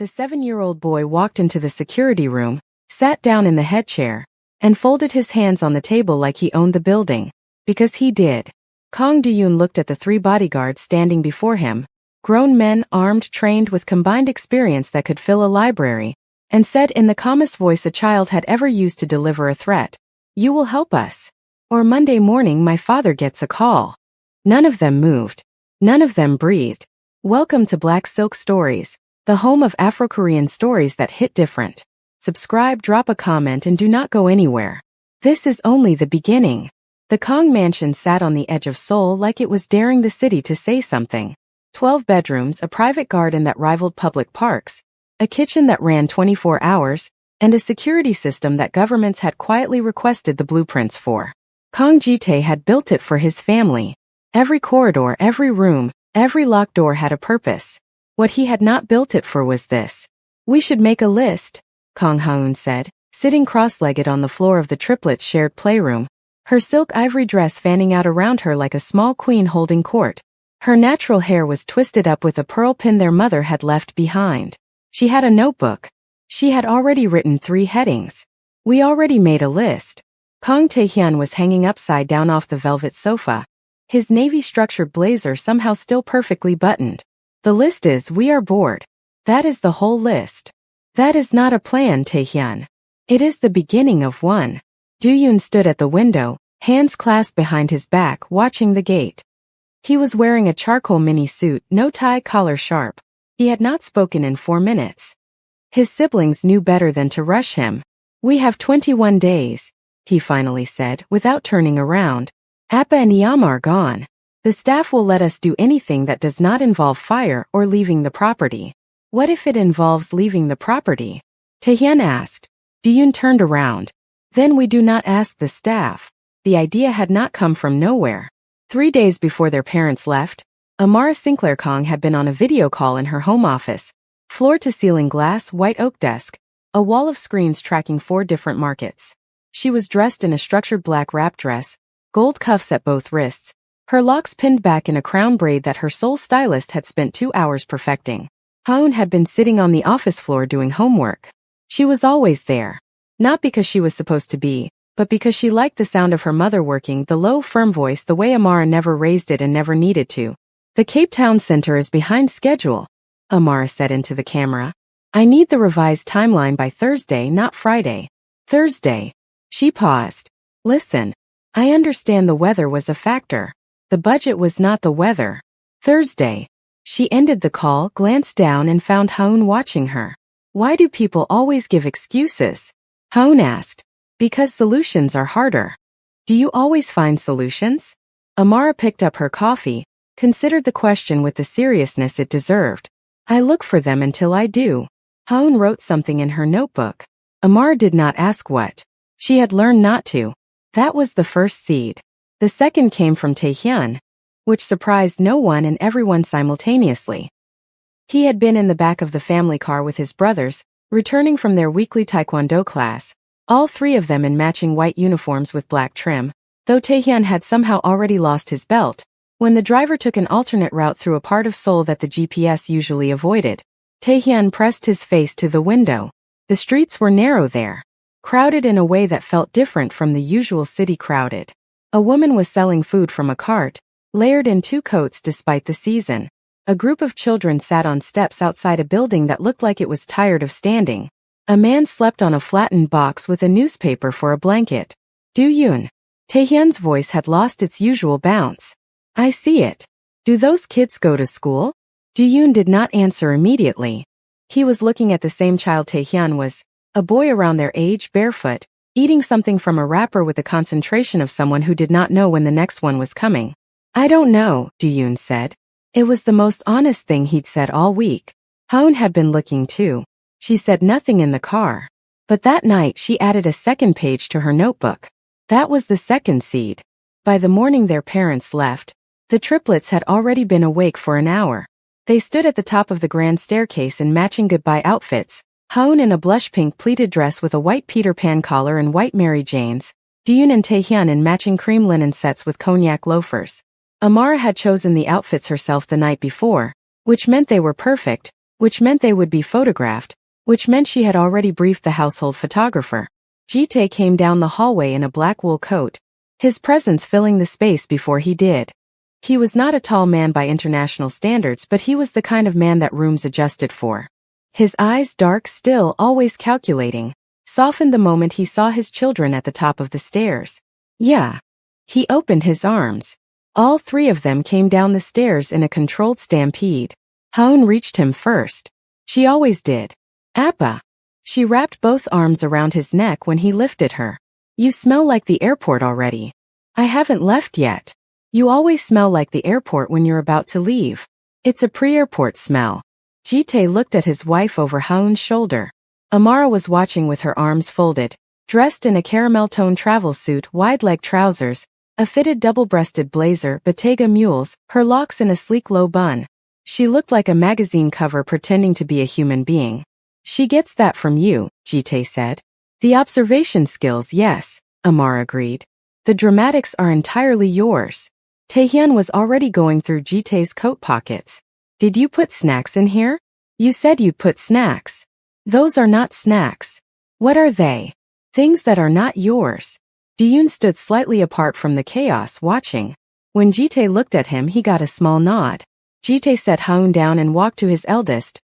The 7-year-old boy walked into the security room, sat down in the head chair, and folded his hands on the table like he owned the building. Because he did. Kang Do-yoon looked at the 3 bodyguards standing before him, grown men armed, trained with combined experience that could fill a library, and said in the calmest voice a child had ever used to deliver a threat, "You will help us. Or Monday morning my father gets a call." None of them moved. None of them breathed. Welcome to Black Silk Stories, the home of Afro-Korean stories that hit different. Subscribe, drop a comment, and do not go anywhere. This is only the beginning. The Kang mansion sat on the edge of Seoul like it was daring the city to say something. 12 bedrooms, a private garden that rivaled public parks, a kitchen that ran 24 hours, and a security system that governments had quietly requested the blueprints for. Kang Ji-tae had built it for his family. Every corridor, every room, every locked door had a purpose. What he had not built it for was this. "We should make a list," Kang Ha-eun said, sitting cross-legged on the floor of the Triplets' shared playroom, her silk ivory dress fanning out around her like a small queen holding court. Her natural hair was twisted up with a pearl pin their mother had left behind. She had a notebook. She had already written 3 headings. "We already made a list." Kang Tae-hyun was hanging upside down off the velvet sofa, his navy-structured blazer somehow still perfectly buttoned. "The list is, we are bored. That is the whole list." "That is not a plan, Tae-hyun. It is the beginning of one." Do-yoon stood at the window, hands clasped behind his back, watching the gate. He was wearing a charcoal mini suit, no tie, collar sharp. He had not spoken in 4 minutes. His siblings knew better than to rush him. "We have 21 days, he finally said, without turning around. "Appa and Iyama are gone. The staff will let us do anything that does not involve fire or leaving the property." "What if it involves leaving the property?" Tae-hyun asked. Do-yoon turned around. "Then we do not ask the staff." The idea had not come from nowhere. 3 days before their parents left, Amara Sinclair Kang had been on a video call in her home office. Floor-to-ceiling glass, white oak desk, a wall of screens tracking 4 different markets. She was dressed in a structured black wrap dress, gold cuffs at both wrists, her locks pinned back in a crown braid that her sole stylist had spent 2 hours perfecting. Ha-eun had been sitting on the office floor doing homework. She was always there. Not because she was supposed to be, but because she liked the sound of her mother working, the low, firm voice, the way Amara never raised it and never needed to. "The Cape Town Center is behind schedule," Amara said into the camera. "I need the revised timeline by Thursday, not Friday." "Thursday." She paused. "Listen. I understand the weather was a factor. The budget was not the weather. Thursday." She ended the call, glanced down, and found Ha-eun watching her. "Why do people always give excuses?" Ha-eun asked. "Because solutions are harder." "Do you always find solutions?" Amara picked up her coffee, considered the question with the seriousness it deserved. "I look for them until I do." Ha-eun wrote something in her notebook. Amara did not ask what. She had learned not to. That was the first seed. The second came from Tae-hyun, which surprised no one and everyone simultaneously. He had been in the back of the family car with his brothers, returning from their weekly taekwondo class, all 3 of them in matching white uniforms with black trim, though Tae-hyun had somehow already lost his belt, when the driver took an alternate route through a part of Seoul that the GPS usually avoided. Tae-hyun pressed his face to the window. The streets were narrow there, crowded in a way that felt different from the usual city crowded. A woman was selling food from a cart, layered in 2 coats despite the season. A group of children sat on steps outside a building that looked like it was tired of standing. A man slept on a flattened box with a newspaper for a blanket. "Do-yoon." Tae-hyun's voice had lost its usual bounce. "I see it. Do those kids go to school?" Do-yoon did not answer immediately. He was looking at the same child Tae-hyun was, a boy around their age, barefoot, eating something from a wrapper with the concentration of someone who did not know when the next one was coming. "I don't know," Do-yoon said. It was the most honest thing he'd said all week. Ha-eun had been looking too. She said nothing in the car. But that night she added a second page to her notebook. That was the second seed. By the morning their parents left, the triplets had already been awake for an hour. They stood at the top of the grand staircase in matching goodbye outfits, Ha-eun in a blush pink pleated dress with a white Peter Pan collar and white Mary Janes, Do-yoon and Tae-hyun in matching cream linen sets with cognac loafers. Amara had chosen the outfits herself the night before, which meant they were perfect, which meant they would be photographed, which meant she had already briefed the household photographer. Ji-tae came down the hallway in a black wool coat, his presence filling the space before he did. He was not a tall man by international standards, but he was the kind of man that rooms adjusted for. His eyes, dark still, always calculating, softened the moment he saw his children at the top of the stairs. Yeah. He opened his arms. All three of them came down the stairs in a controlled stampede. Haun reached him first. She always did. Appa. She wrapped both arms around his neck when he lifted her. You smell like the airport already. I haven't left yet. You always smell like the airport when you're about to leave. It's a pre-airport smell. Ji-tae looked at his wife over Haun's shoulder. Amara was watching with her arms folded, dressed in a caramel-toned travel suit, wide-leg trousers, a fitted double-breasted blazer, Bottega mules, her locks in a sleek low bun. She looked like a magazine cover pretending to be a human being. She gets that from you, Ji-tae said. The observation skills, yes, Amara agreed. The dramatics are entirely yours. Taehyun was already going through Ji-tae's coat pockets. Did you put snacks in here? You said you'd put snacks. Those are not snacks. What are they? Things that are not yours. Ji-yoon stood slightly apart from the chaos, watching. When Ji-tae looked at him, he got a small nod. Ji-tae set Haun down and walked to his eldest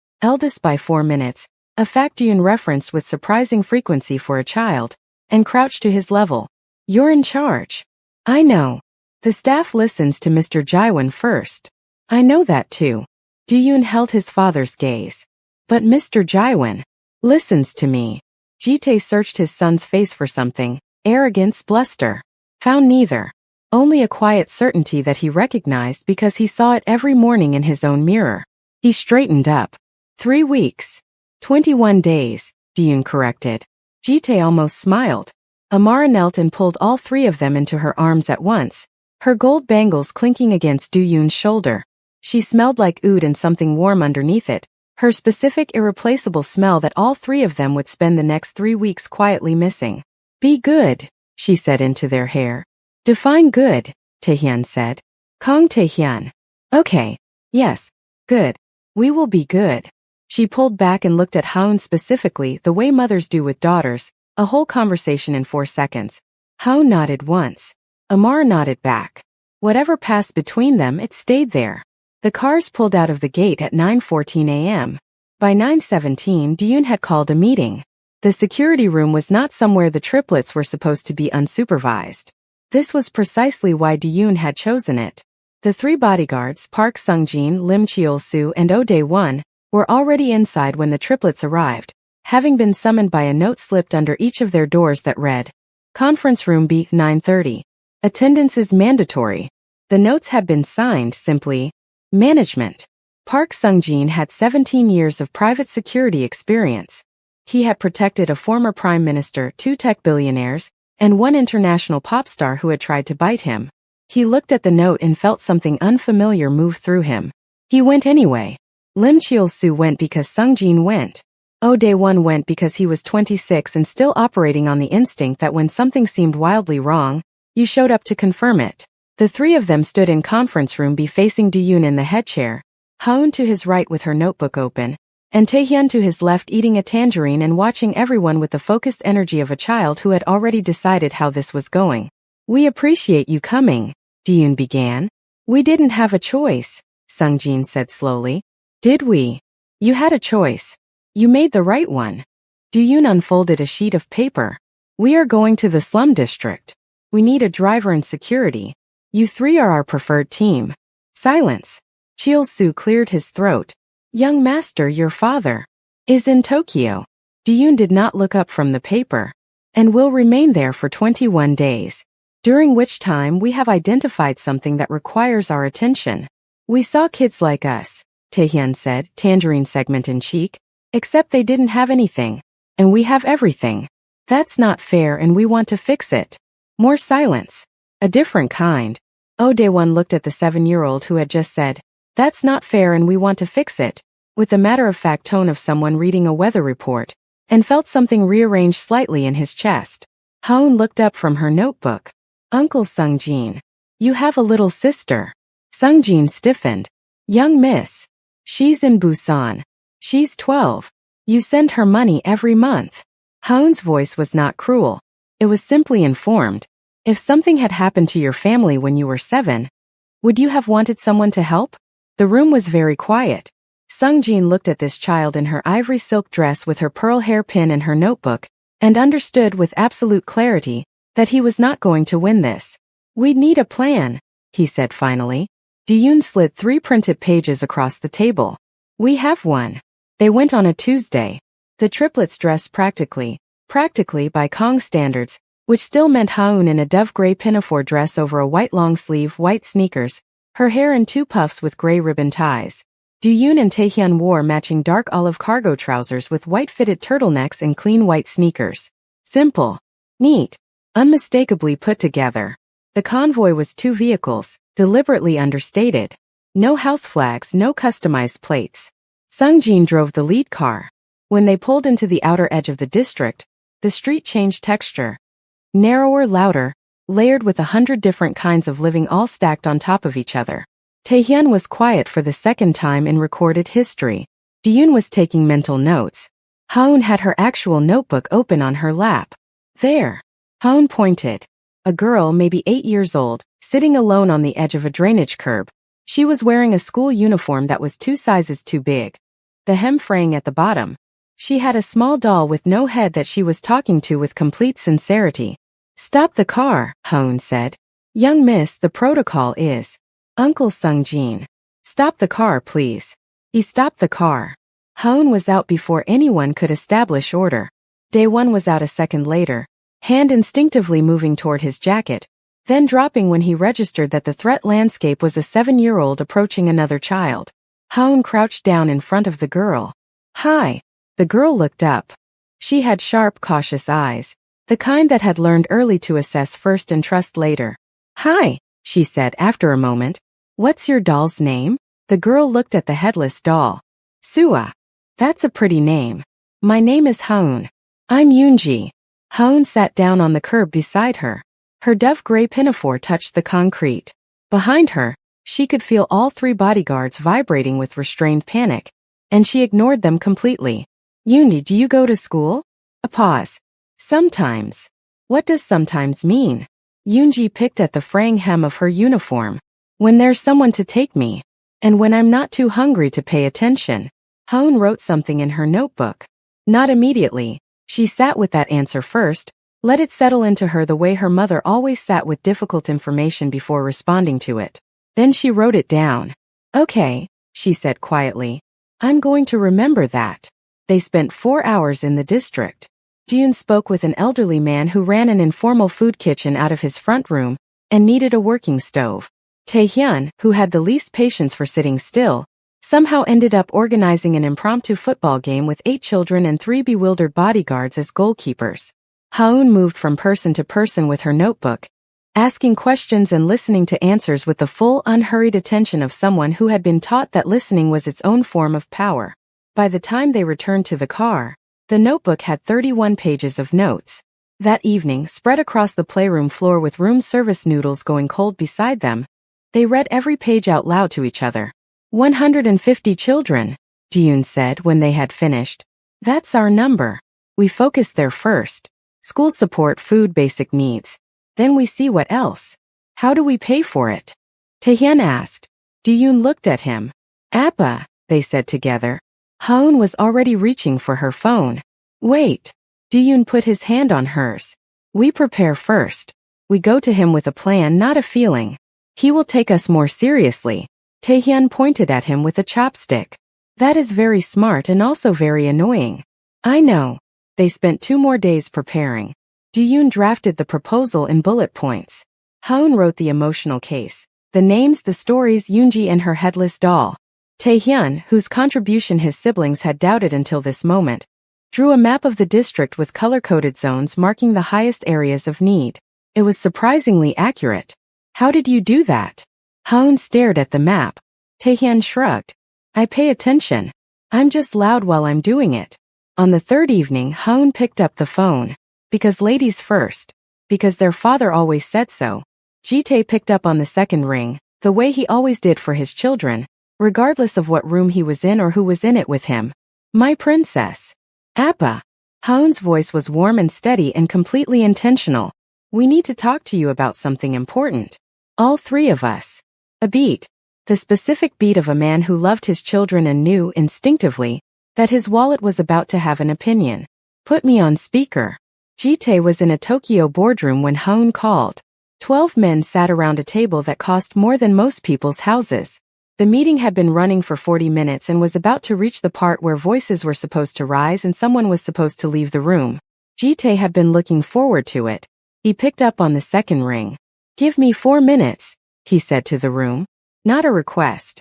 by 4 minutes, a fact Ji-yoon referenced with surprising frequency for a child, and crouched to his level. You're in charge. I know. The staff listens to Mr. Jiwon first. I know that too. Ji-yoon held his father's gaze. But Mr. Jiwon listens to me. Ji-tae searched his son's face for something. Arrogance, bluster. Found neither. Only a quiet certainty that he recognized because he saw it every morning in his own mirror. He straightened up. 3 weeks. 21 days, Ji-yoon corrected. Ji-tae almost smiled. Amara knelt and pulled all 3 of them into her arms at once, her gold bangles clinking against Ji-yoon's shoulder. She smelled like oud and something warm underneath it, her specific irreplaceable smell that all 3 of them would spend the next 3 weeks quietly missing. Be good, she said into their hair. Define good, Taehyun said. Kong Taehyun. Okay. Yes. Good. We will be good. She pulled back and looked at Haun specifically, the way mothers do with daughters, a whole conversation in 4 seconds. Haun nodded once. Amara nodded back. Whatever passed between them, it stayed there. The cars pulled out of the gate at 9:14 a.m. By 9:17, Ji-yoon had called a meeting. The security room was not somewhere the triplets were supposed to be unsupervised. This was precisely why Ji-yoon had chosen it. The 3 bodyguards, Park Sung-jin, Lim Cheol-soo, and Oh Dae-won, were already inside when the triplets arrived, having been summoned by a note slipped under each of their doors that read, Conference Room B, 9:30. Attendance is mandatory. The notes had been signed simply, Management. Park Sung-jin had 17 years of private security experience. He had protected a former prime minister, 2 tech billionaires, and 1 international pop star who had tried to bite him. He looked at the note and felt something unfamiliar move through him. He went anyway. Lim Cheol-soo went because Sung-jin went. Oh Dae-won went because he was 26 and still operating on the instinct that when something seemed wildly wrong, you showed up to confirm it. The 3 of them stood in conference room B facing Ji-yoon in the head chair, Haun to his right with her notebook open, and Taehyun to his left eating a tangerine and watching everyone with the focused energy of a child who had already decided how this was going. We appreciate you coming, Ji-yoon began. We didn't have a choice, Sung-jin said slowly. Did we? You had a choice. You made the right one. Ji-yoon unfolded a sheet of paper. We are going to the slum district. We need a driver and security. You 3 are our preferred team. Silence. Cheol-soo cleared his throat. Young master, your father is in Tokyo. Ji-yoon did not look up from the paper. And will remain there for 21 days. During which time we have identified something that requires our attention. We saw kids like us, Taehyun said, tangerine segment in cheek. Except they didn't have anything. And we have everything. That's not fair and we want to fix it. More silence. A different kind. Oh Dae-won looked at the 7-year-old who had just said, That's not fair and we want to fix it, with the matter-of-fact tone of someone reading a weather report, and felt something rearrange slightly in his chest. Haun looked up from her notebook. Uncle Sung-jin. You have a little sister. Sung-jin stiffened. Young miss. She's in Busan. She's 12. You send her money every month. Haun's voice was not cruel. It was simply informed. If something had happened to your family when you were 7, would you have wanted someone to help? The room was very quiet. Sungjin looked at this child in her ivory silk dress with her pearl hairpin and her notebook, and understood with absolute clarity that he was not going to win this. We'd need a plan, he said finally. Ji-yoon slid 3 printed pages across the table. We have one. They went on a Tuesday. The triplets dressed practically by Kong standards, which still meant Haun in a dove gray pinafore dress over a white long-sleeve white sneakers, her hair in 2 puffs with gray ribbon ties. Ji-yoon and Taehyun wore matching dark olive cargo trousers with white-fitted turtlenecks and clean white sneakers. Simple, neat, unmistakably put together. The convoy was 2 vehicles, deliberately understated. No house flags, no customized plates. Sungjin drove the lead car. When they pulled into the outer edge of the district, the street changed texture. Narrower, louder, layered with 100 different kinds of living all stacked on top of each other. Taehyun was quiet for the second time in recorded history. Ji-yoon was taking mental notes. Haun had her actual notebook open on her lap. There. Haun pointed. A girl, maybe 8 years old, sitting alone on the edge of a drainage curb. She was wearing a school uniform that was 2 sizes too big. The hem fraying at the bottom. She had a small doll with no head that she was talking to with complete sincerity. Stop the car, Haun said. Young miss, the protocol is. Uncle Sungjin. Stop the car, please. He stopped the car. Haun was out before anyone could establish order. Dae-won was out a second later, hand instinctively moving toward his jacket, then dropping when he registered that the threat landscape was a 7-year-old approaching another child. Haun crouched down in front of the girl. Hi. The girl looked up. She had sharp, cautious eyes, the kind that had learned early to assess first and trust later. Hi, she said after a moment. What's your doll's name? The girl looked at the headless doll. Sua. That's a pretty name. My name is Haun. I'm Yoonji. Haun sat down on the curb beside her. Her dove gray pinafore touched the concrete. Behind her, she could feel all 3 bodyguards vibrating with restrained panic, and she ignored them completely. Yoonji, do you go to school? A pause. Sometimes. What does sometimes mean? Yoonji picked at the fraying hem of her uniform. When there's someone to take me. And when I'm not too hungry to pay attention. Haun wrote something in her notebook. Not immediately. She sat with that answer first, let it settle into her the way her mother always sat with difficult information before responding to it. Then she wrote it down. Okay, she said quietly. I'm going to remember that. They spent 4 hours in the district. Ji-yoon spoke with an elderly man who ran an informal food kitchen out of his front room and needed a working stove. Taehyun, who had the least patience for sitting still, somehow ended up organizing an impromptu football game with 8 children and 3 bewildered bodyguards as goalkeepers. Haun moved from person to person with her notebook, asking questions and listening to answers with the full, unhurried attention of someone who had been taught that listening was its own form of power. By the time they returned to the car, the notebook had 31 pages of notes. That evening, spread across the playroom floor with room service noodles going cold beside them, they read every page out loud to each other. 150 children, Ji-yoon said when they had finished. That's our number. We focus there first. School support, food, basic needs. Then we see what else. How do we pay for it? Taehyun asked. Ji-yoon looked at him. Appa, they said together. Haun was already reaching for her phone. Wait. Ji-yoon put his hand on hers. We prepare first. We go to him with a plan, not a feeling. He will take us more seriously. Taehyun pointed at him with a chopstick. That is very smart and also very annoying. I know. They spent 2 more days preparing. Ji-yoon drafted the proposal in bullet points. Haun wrote the emotional case, the names, the stories, Yoonji and her headless doll. Taehyun, whose contribution his siblings had doubted until this moment, drew a map of the district with color-coded zones marking the highest areas of need. It was surprisingly accurate. How did you do that? Haun stared at the map. Taehyun shrugged. I pay attention. I'm just loud while I'm doing it. On the 3rd evening, Haun picked up the phone. Because ladies first. Because their father always said so. Ji-tae picked up on the 2nd ring, the way he always did for his children, regardless of what room he was in or who was in it with him. My princess. Appa. Haun's voice was warm and steady and completely intentional. We need to talk to you about something important. All three of us. A beat. The specific beat of a man who loved his children and knew, instinctively, that his wallet was about to have an opinion. Put me on speaker. Jite was in a Tokyo boardroom when Haun called. 12 men sat around a table that cost more than most people's houses. The meeting had been running for 40 minutes and was about to reach the part where voices were supposed to rise and someone was supposed to leave the room. Jite had been looking forward to it. He picked up on the second ring. Give me 4 minutes, he said to the room. Not a request.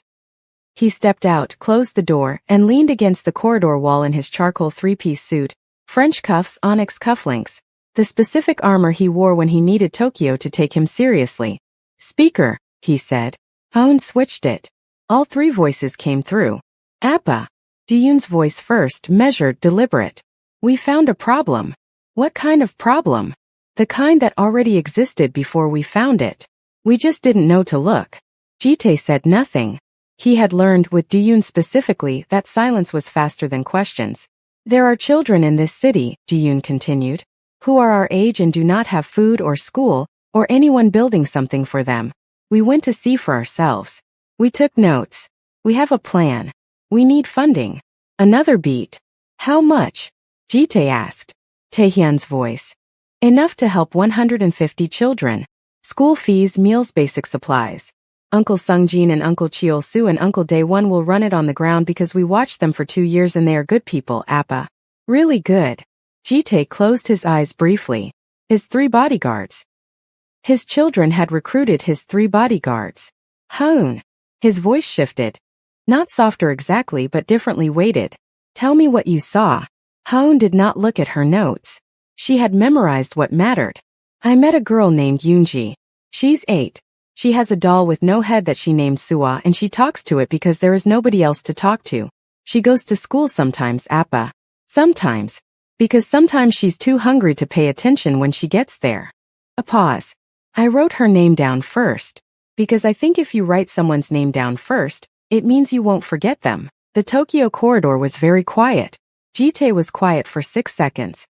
He stepped out, closed the door, and leaned against the corridor wall in his charcoal 3-piece suit, French cuffs, onyx cufflinks, the specific armor he wore when he needed Tokyo to take him seriously. Speaker, he said. Haun switched it. All 3 voices came through. Appa. Duyun's voice first, measured, deliberate. We found a problem. What kind of problem? The kind that already existed before we found it. We just didn't know to look. Jite said nothing. He had learned, with Duyun specifically, that silence was faster than questions. There are children in this city, Duyun continued, who are our age and do not have food or school, or anyone building something for them. We went to see for ourselves. We took notes. We have a plan. We need funding. Another beat. How much? Jite asked. Taehyun's voice. Enough to help 150 children. School fees, meals, basic supplies. Uncle Sungjin and Uncle Cheol-soo and Uncle Dae-won will run it on the ground because we watched them for 2 years and they are good people, Appa. Really good. Jite closed his eyes briefly. His 3 bodyguards. His children had recruited his 3 bodyguards. Haun. His voice shifted. Not softer exactly but differently weighted. Tell me what you saw. Haun did not look at her notes. She had memorized what mattered. I met a girl named Yoonji. She's 8. She has a doll with no head that she named Suwa and she talks to it because there is nobody else to talk to. She goes to school sometimes, Appa. Sometimes. Because sometimes she's too hungry to pay attention when she gets there. A pause. I wrote her name down first. Because I think if you write someone's name down first, it means you won't forget them. The Tokyo corridor was very quiet. Jite was quiet for 6 seconds.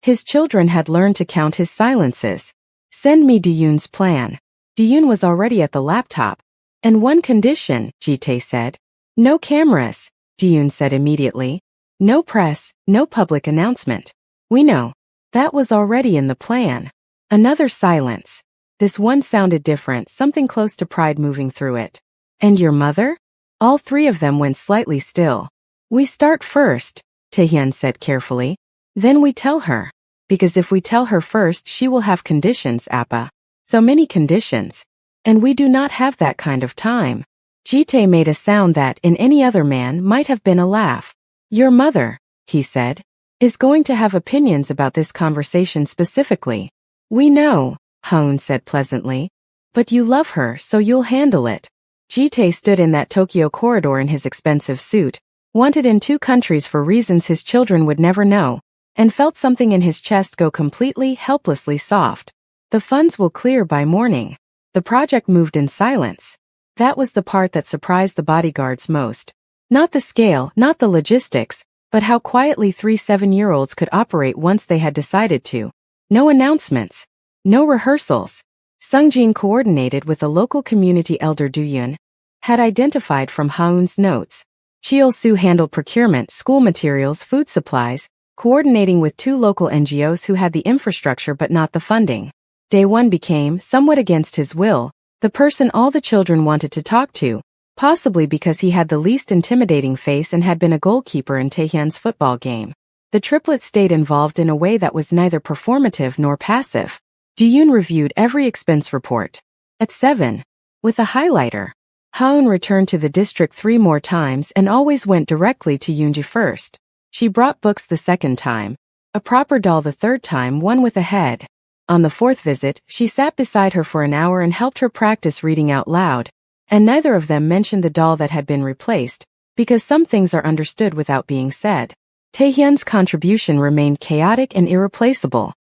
His children had learned to count his silences. Send me Duyun's plan. Duyun was already at the laptop. And one condition, Jite said. No cameras, Duyun said immediately. No press, no public announcement. We know. That was already in the plan. Another silence. This one sounded different, something close to pride moving through it. And your mother? All 3 of them went slightly still. We start first, Taehyun said carefully. Then we tell her. Because if we tell her first, she will have conditions, Appa. So many conditions. And we do not have that kind of time. Jite made a sound that, in any other man, might have been a laugh. Your mother, he said, is going to have opinions about this conversation specifically. We know, Haun said pleasantly. But you love her, so you'll handle it. Jite stood in that Tokyo corridor in his expensive suit, wanted in 2 countries for reasons his children would never know, and felt something in his chest go completely, helplessly soft. The funds will clear by morning. The project moved in silence. That was the part that surprised the bodyguards most. Not the scale, not the logistics, but how quietly 3 7-year-olds could operate once they had decided to. No announcements. No rehearsals. Sungjin coordinated with a local community elder Duyun, had identified from Haun's notes. Cheol-soo handled procurement, school materials, food supplies, coordinating with 2 local NGOs who had the infrastructure but not the funding. Dae-won became, somewhat against his will, the person all the children wanted to talk to, possibly because he had the least intimidating face and had been a goalkeeper in Taehyun's football game. The triplets stayed involved in a way that was neither performative nor passive. Duyun reviewed every expense report. At 7. With a highlighter. Haun returned to the district 3 more times and always went directly to Yoonji first. She brought books the 2nd time. A proper doll the 3rd time, one with a head. On the 4th visit, she sat beside her for an hour and helped her practice reading out loud, and neither of them mentioned the doll that had been replaced, because some things are understood without being said. Taehyun's contribution remained chaotic and irreplaceable.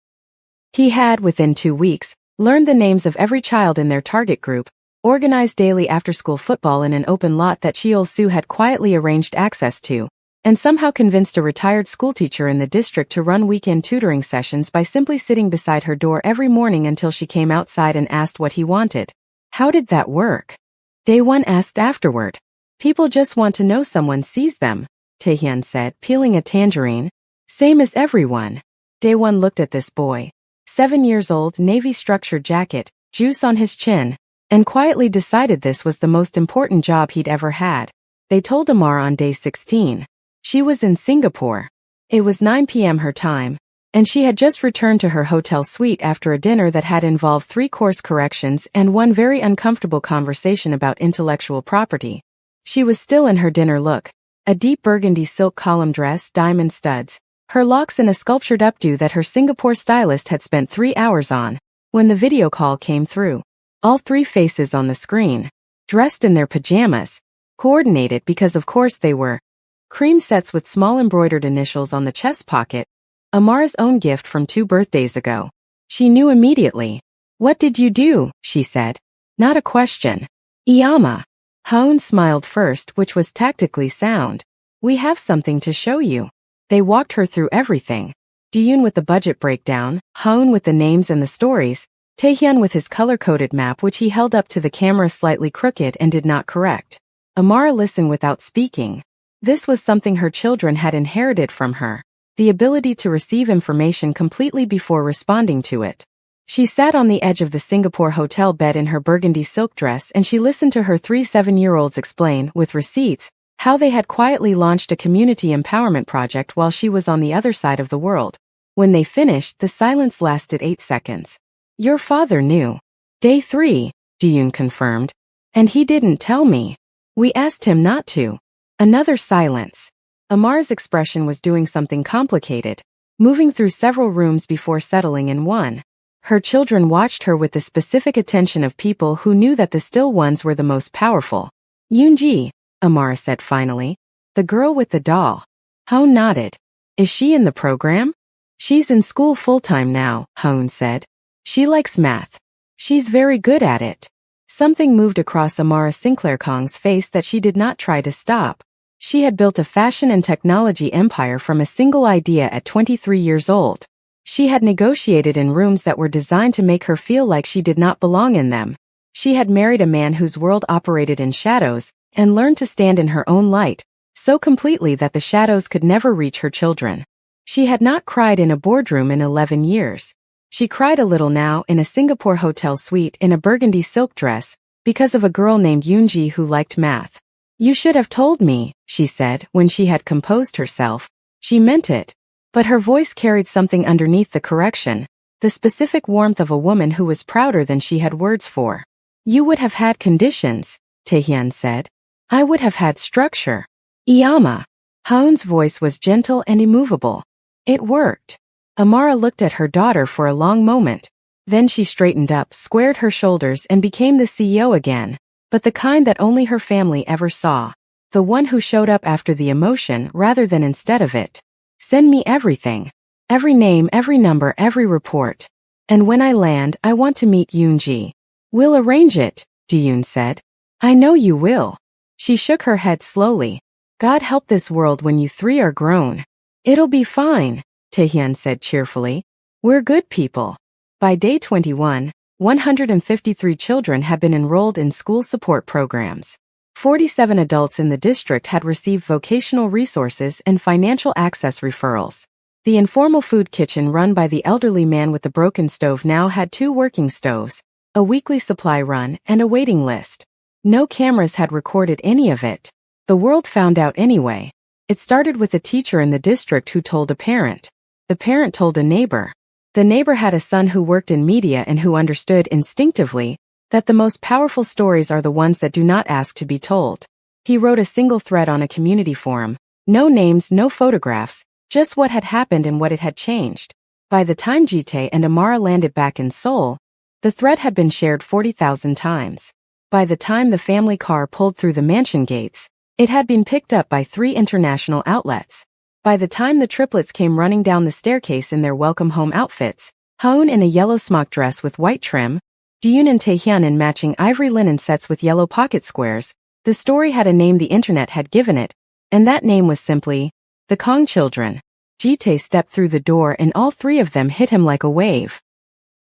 He had, within 2 weeks, learned the names of every child in their target group, organized daily after-school football in an open lot that Cheol-soo had quietly arranged access to, and somehow convinced a retired schoolteacher in the district to run weekend tutoring sessions by simply sitting beside her door every morning until she came outside and asked what he wanted. How did that work? Daewon asked afterward. People just want to know someone sees them, Taehyun said, peeling a tangerine. Same as everyone. Daewon looked at this boy. 7 years old, navy structured jacket, juice on his chin, and quietly decided this was the most important job he'd ever had. They told Amar on day 16. She was in Singapore. It was 9 p.m. her time, and she had just returned to her hotel suite after a dinner that had involved 3-course corrections and one very uncomfortable conversation about intellectual property. She was still in her dinner look, a deep burgundy silk column dress, diamond studs, her locks in a sculptured updo that her Singapore stylist had spent 3 hours on, when the video call came through. All 3 faces on the screen, dressed in their pajamas, coordinated because of course they were, cream sets with small embroidered initials on the chest pocket, Amar's own gift from 2 birthdays ago. She knew immediately. What did you do? She said. Not a question. Iyama. Hoon smiled first, which was tactically sound. We have something to show you. They walked her through everything. Daeun with the budget breakdown, Hoon with the names and the stories, Taehyun with his color-coded map which he held up to the camera slightly crooked and did not correct. Amara listened without speaking. This was something her children had inherited from her, the ability to receive information completely before responding to it. She sat on the edge of the Singapore hotel bed in her burgundy silk dress and she listened to her 3 7-year-olds explain, with receipts, how they had quietly launched a community empowerment project while she was on the other side of the world. When they finished, the silence lasted 8 seconds. Your father knew. Day 3, Daeun confirmed. And he didn't tell me. We asked him not to. Another silence. Amar's expression was doing something complicated, moving through several rooms before settling in one. Her children watched her with the specific attention of people who knew that the still ones were the most powerful. Yoonji, Amara said finally. The girl with the doll. Hoon nodded. Is she in the program? She's in school full-time now, Hoon said. She likes math. She's very good at it. Something moved across Amara Sinclair Kong's face that she did not try to stop. She had built a fashion and technology empire from a single idea at 23 years old. She had negotiated in rooms that were designed to make her feel like she did not belong in them. She had married a man whose world operated in shadows, and learned to stand in her own light, so completely that the shadows could never reach her children. She had not cried in a boardroom in 11 years. She cried a little now in a Singapore hotel suite in a burgundy silk dress, because of a girl named Yoonji who liked math. You should have told me, she said when she had composed herself. She meant it. But her voice carried something underneath the correction, the specific warmth of a woman who was prouder than she had words for. You would have had conditions, Taehyun said. I would have had structure. Iyama. Hoon's voice was gentle and immovable. It worked. Amara looked at her daughter for a long moment. Then she straightened up, squared her shoulders and became the CEO again, but the kind that only her family ever saw. The one who showed up after the emotion rather than instead of it. Send me everything. Every name, every number, every report. And when I land, I want to meet Yoonji. We'll arrange it, Daeun said. I know you will. She shook her head slowly. God help this world when you 3 are grown. It'll be fine, Taehyun said cheerfully. We're good people. By day 21, 153 children had been enrolled in school support programs. 47 adults in the district had received vocational resources and financial access referrals. The informal food kitchen run by the elderly man with the broken stove now had 2 working stoves, a weekly supply run, and a waiting list. No cameras had recorded any of it. The world found out anyway. It started with a teacher in the district who told a parent. The parent told a neighbor. The neighbor had a son who worked in media and who understood instinctively that the most powerful stories are the ones that do not ask to be told. He wrote a single thread on a community forum. No names, no photographs, just what had happened and what it had changed. By the time Jitae and Amara landed back in Seoul, the thread had been shared 40,000 times. By the time the family car pulled through the mansion gates, it had been picked up by 3 international outlets. By the time the triplets came running down the staircase in their welcome home outfits, Hoon in a yellow smock dress with white trim, Daeun and Taehyun in matching ivory linen sets with yellow pocket squares, the story had a name the internet had given it, And that name was simply the Kong children. Jitae stepped through the door and all three of them hit him like a wave.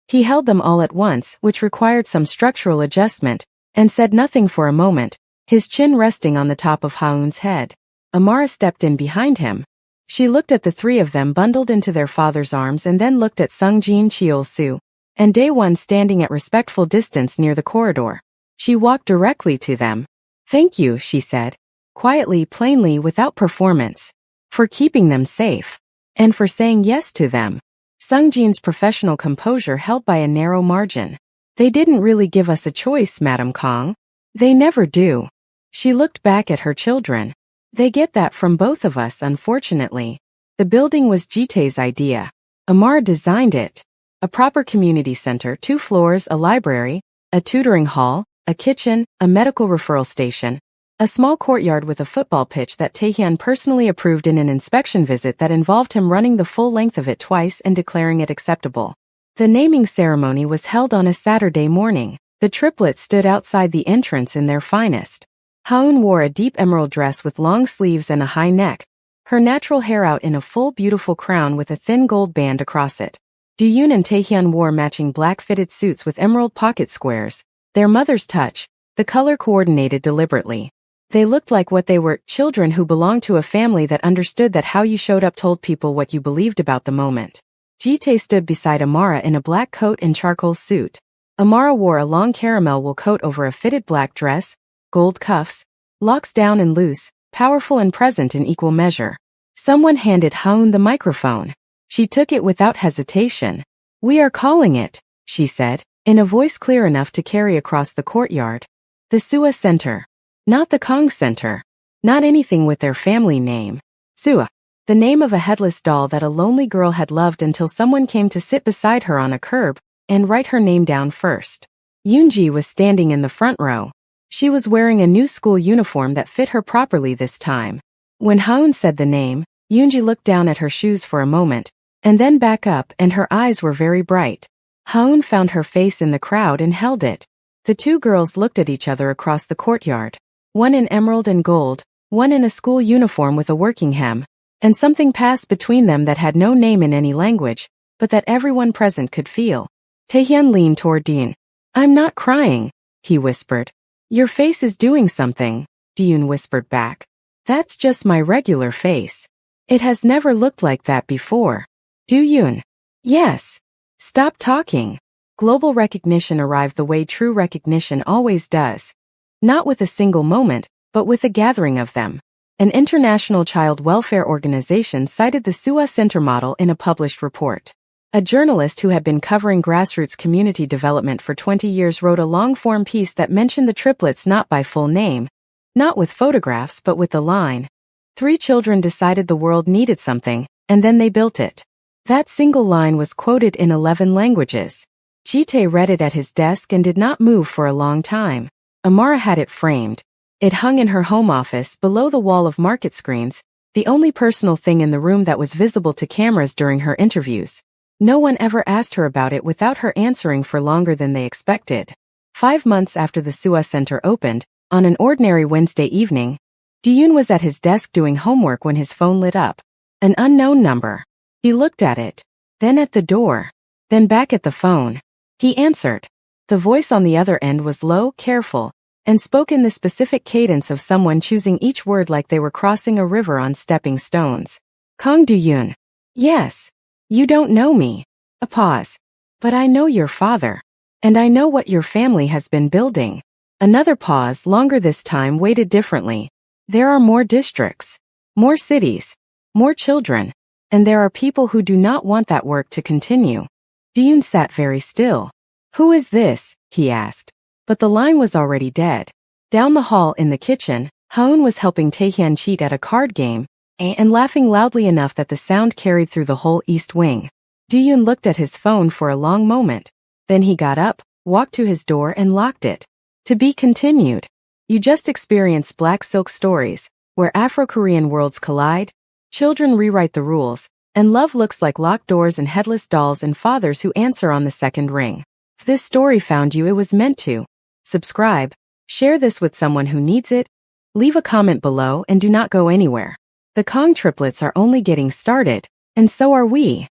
He held them all at once, which required some structural adjustment, and said nothing for a moment, his chin resting on the top of Haun's head. Amara stepped in behind him. She looked at the three of them bundled into their father's arms and then looked at Sungjin Cheol-soo and Daewon standing at respectful distance near the corridor. She walked directly to them. "Thank you," she said, quietly, plainly, without performance, "for keeping them safe. And for saying yes to them." Sungjin's professional composure held by a narrow margin. "They didn't really give us a choice, Madam Kong. They never do." She looked back at her children. "They get that from both of us, unfortunately. The building was Jitae's idea. Amar designed it. A proper community center, 2 floors, a library, a tutoring hall, a kitchen, a medical referral station, a small courtyard with a football pitch that Taehyun personally approved in an inspection visit that involved him running the full length of it twice and declaring it acceptable. The naming ceremony was held on a Saturday morning. The triplets stood outside the entrance in their finest. Haun wore a deep emerald dress with long sleeves and a high neck, her natural hair out in a full beautiful crown with a thin gold band across it. Doyoon and Taehyun wore matching black fitted suits with emerald pocket squares, their mother's touch, the color coordinated deliberately. They looked like what they were, children who belonged to a family that understood that how you showed up told people what you believed about the moment. Jitae stood beside Amara in a black coat and charcoal suit. Amara wore a long caramel wool coat over a fitted black dress, gold cuffs, locks down and loose, powerful and present in equal measure. Someone handed Haun the microphone. She took it without hesitation. "We are calling it," she said, in a voice clear enough to carry across the courtyard. "The Sua Center. Not the Kong Center. Not anything with their family name. Sua. The name of a headless doll that a lonely girl had loved until someone came to sit beside her on a curb and write her name down first." Yoonji was standing in the front row. She was wearing a new school uniform that fit her properly this time. When Haun said the name, Yoonji looked down at her shoes for a moment, and then back up, and her eyes were very bright. Haun found her face in the crowd and held it. The two girls looked at each other across the courtyard. One in emerald and gold, one in a school uniform with a working hem, and something passed between them that had no name in any language, but that everyone present could feel. Taehyun leaned toward Dean. "I'm not crying," he whispered. "Your face is doing something," Dean whispered back. "That's just my regular face. It has never looked like that before." "Doyoon." "Yes. Stop talking." Global recognition arrived the way true recognition always does. Not with a single moment, but with a gathering of them. An international child welfare organization cited the Sua Center model in a published report. A journalist who had been covering grassroots community development for 20 years wrote a long-form piece that mentioned the triplets not by full name, not with photographs but with the line, "3 children decided the world needed something, and then they built it." That single line was quoted in 11 languages. Jitae read it at his desk and did not move for a long time. Amara had it framed. It hung in her home office below the wall of market screens, the only personal thing in the room that was visible to cameras during her interviews. No one ever asked her about it without her answering for longer than they expected. 5 months after the Sua Center opened, on an ordinary Wednesday evening, Doyoon was at his desk doing homework when his phone lit up. An unknown number. He looked at it, then at the door, then back at the phone. He answered. The voice on the other end was low, careful, and spoke in the specific cadence of someone choosing each word like they were crossing a river on stepping stones. "Kong Doyoon." "Yes. You don't know me." A pause. "But I know your father. And I know what your family has been building." Another pause, longer this time, weighted differently. "There are more districts, more cities, more children, and there are people who do not want that work to continue." Doyoon sat very still. "Who is this?" he asked. But the line was already dead. Down the hall in the kitchen, Haun was helping Taehyun cheat at a card game, and laughing loudly enough that the sound carried through the whole east wing. Doyoon looked at his phone for a long moment. Then he got up, walked to his door and locked it. To be continued. You just experienced Black Silk Stories, where Afro-Korean worlds collide, children rewrite the rules, and love looks like locked doors and headless dolls and fathers who answer on the second ring. If this story found you, it was meant to. Subscribe, share this with someone who needs it, Leave a comment below and do not go anywhere. The Kong triplets are only getting started, and so are we.